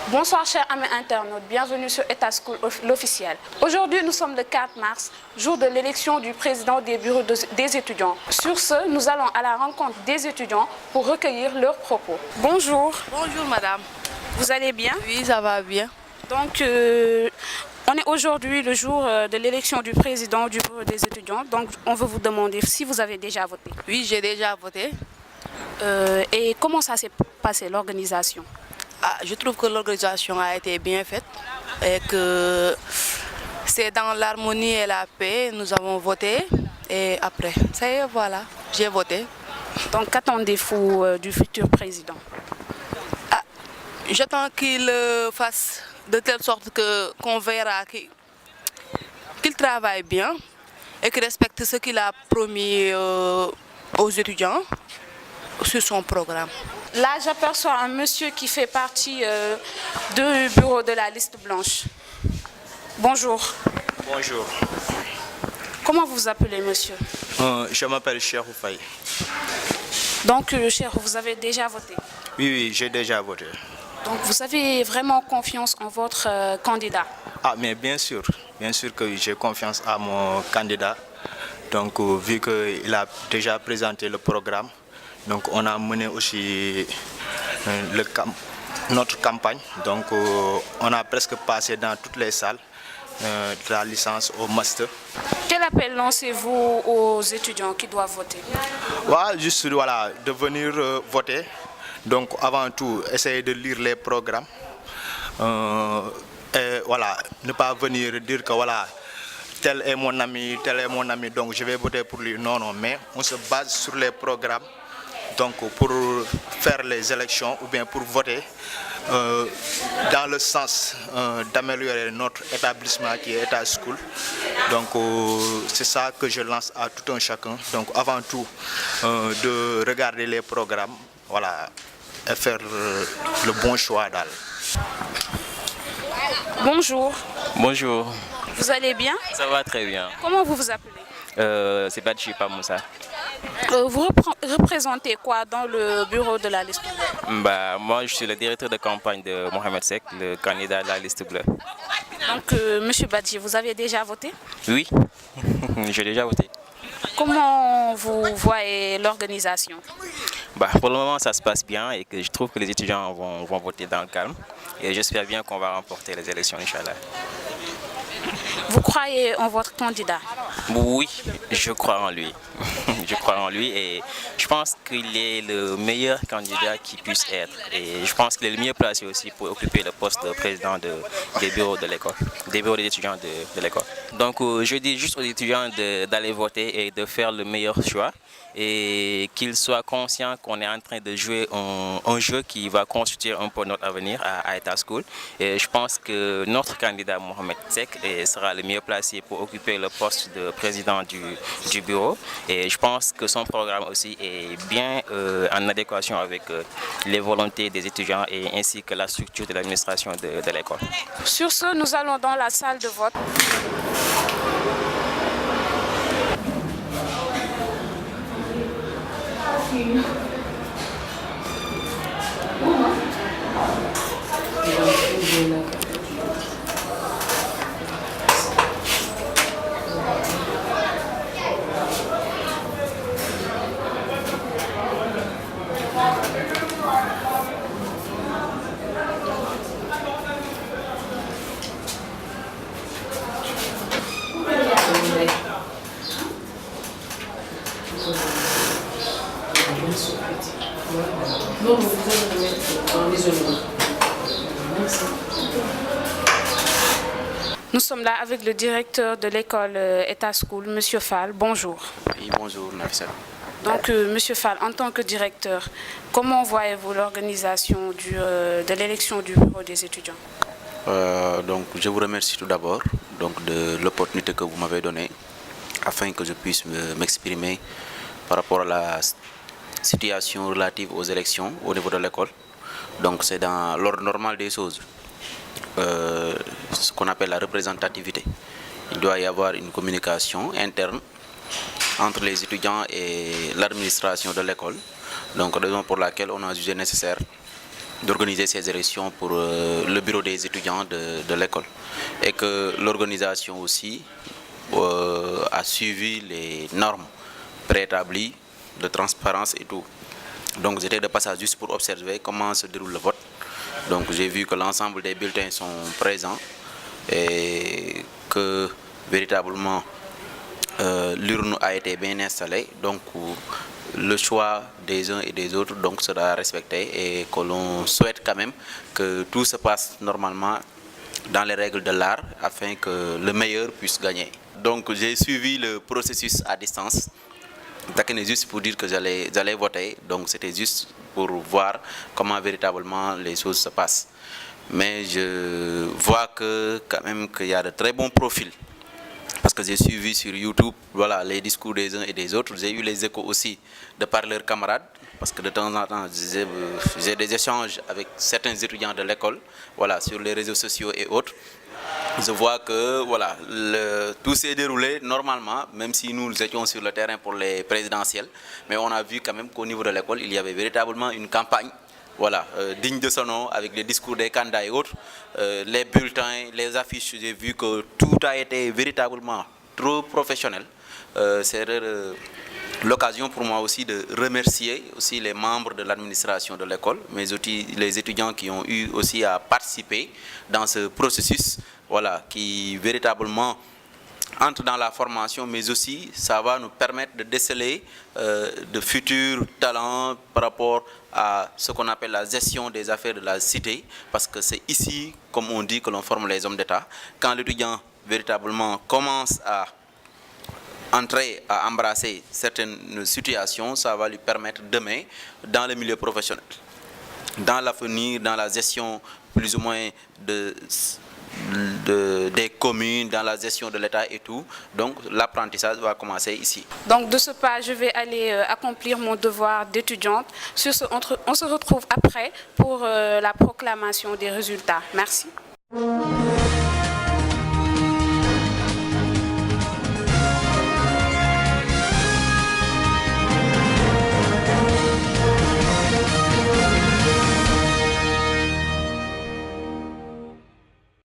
Bonsoir chers amis internautes, bienvenue sur État School l'officiel. Aujourd'hui nous sommes le 4 mars, jour de l'élection du président des bureaux des étudiants. Sur ce, nous allons à la rencontre des étudiants pour recueillir leurs propos. Bonjour. Bonjour madame. Vous allez bien? Oui, ça va bien. Donc on est aujourd'hui le jour de l'élection du président du bureau des étudiants. Donc on veut vous demander si vous avez déjà voté. Oui, j'ai déjà voté. Et comment ça s'est passé l'organisation? Je trouve que l'organisation a été bien faite et que c'est dans l'harmonie et la paix. Nous avons voté et après, ça y est, voilà, j'ai voté. Donc qu'attendez-vous du futur président? J'attends qu'il fasse de telle sorte qu'on verra qu'il travaille bien et qu'il respecte ce qu'il a promis aux étudiants sur son programme. Là, j'aperçois un monsieur qui fait partie du bureau de la liste blanche. Bonjour. Bonjour. Comment vous vous appelez, monsieur? Je m'appelle Cherou Faye. Donc, Cherou, vous avez déjà voté? Oui, j'ai déjà voté. Donc, vous avez vraiment confiance en votre candidat? Mais bien sûr que j'ai confiance à mon candidat. Donc, vu qu'il a déjà présenté le programme, donc on a mené aussi notre campagne. Donc, on a presque passé dans toutes les salles, de la licence au master. Quel appel lancez-vous aux étudiants qui doivent voter? Juste de venir voter. Donc avant tout, essayer de lire les programmes. Et ne pas venir dire que tel est mon ami, donc je vais voter pour lui. Non, mais on se base sur les programmes. Donc pour faire les élections ou bien pour voter dans le sens d'améliorer notre établissement qui est État School. Donc c'est ça que je lance à tout un chacun. Donc avant tout de regarder les programmes, et faire le bon choix d'elle. Bonjour. Bonjour. Vous allez bien? Ça va très bien. Comment vous vous appelez? C'est Badji Pamoussa. Vous représentez quoi dans le bureau de la liste bleue? Moi, je suis le directeur de campagne de Mohamed Sek, le candidat de la liste bleue. Donc, monsieur Badji, vous avez déjà voté? Oui, j'ai déjà voté. Comment vous voyez l'organisation? Pour le moment, ça se passe bien et que je trouve que les étudiants vont voter dans le calme. Et j'espère bien qu'on va remporter les élections, Inch'Allah. Vous croyez en votre candidat? Oui, je crois en lui. Je crois en lui et je pense qu'il est le meilleur candidat qui puisse être. Et je pense qu'il est le mieux placé aussi pour occuper le poste de président des bureaux de l'école, des bureaux des étudiants de l'école. Donc je dis juste aux étudiants d'aller voter et de faire le meilleur choix et qu'ils soient conscients qu'on est en train de jouer un jeu qui va constituer un peu notre avenir à État School. Et je pense que notre candidat Mohamed Sek sera le mieux placé pour occuper le poste de président du bureau. Et je pense que son programme aussi est bien en adéquation avec les volontés des étudiants et ainsi que la structure de l'administration de l'école. Sur ce, nous allons dans la salle de vote. Non, vous allez le mettre en isolement. Merci. Nous sommes là avec le directeur de l'école État School, M. Fall. Bonjour. Oui, bonjour, Nafisa. Donc, M. Fall, en tant que directeur, comment voyez-vous l'organisation de l'élection du bureau des étudiants? Donc, je vous remercie tout d'abord de l'opportunité que vous m'avez donnée afin que je puisse m'exprimer par rapport à la situation relative aux élections au niveau de l'école. Donc, c'est dans l'ordre normal des choses. Ce qu'on appelle la représentativité. Il doit y avoir une communication interne entre les étudiants et l'administration de l'école. Donc, raison pour laquelle on a jugé nécessaire d'organiser ces élections pour le bureau des étudiants de l'école. Et que l'organisation aussi a suivi les normes préétablies de transparence et tout. Donc j'étais de passage juste pour observer comment se déroule le vote. Donc j'ai vu que l'ensemble des bulletins sont présents et que véritablement l'urne a été bien installée. Donc le choix des uns et des autres donc sera respecté et que l'on souhaite quand même que tout se passe normalement dans les règles de l'art afin que le meilleur puisse gagner. Donc j'ai suivi le processus à distance. C'était juste pour dire que j'allais voter, donc c'était juste pour voir comment véritablement les choses se passent. Mais je vois que quand même qu'il y a de très bons profils. Parce que j'ai suivi sur YouTube voilà, les discours des uns et des autres. J'ai eu les échos aussi de par leurs camarades. Parce que de temps en temps, j'ai des échanges avec certains étudiants de l'école, voilà, sur les réseaux sociaux et autres. Je vois que voilà, tout s'est déroulé normalement, même si nous étions sur le terrain pour les présidentielles. Mais on a vu quand même qu'au niveau de l'école, il y avait véritablement une campagne voilà, digne de son nom, avec les discours des candidats et autres, les bulletins, les affiches. J'ai vu que tout a été véritablement trop professionnel. C'est l'occasion pour moi aussi de remercier aussi les membres de l'administration de l'école, mais aussi les étudiants qui ont eu aussi à participer dans ce processus, voilà, qui véritablement entre dans la formation, mais aussi ça va nous permettre de déceler de futurs talents par rapport à ce qu'on appelle la gestion des affaires de la cité, parce que c'est ici, comme on dit, que l'on forme les hommes d'État. Quand l'étudiant véritablement commence à entrer à embrasser certaines situations, ça va lui permettre demain, dans le milieu professionnel, dans l'avenir, dans la gestion plus ou moins des communes, dans la gestion de l'État et tout. Donc l'apprentissage va commencer ici. Donc de ce pas, je vais aller accomplir mon devoir d'étudiante. Sur ce, on se retrouve après pour la proclamation des résultats. Merci.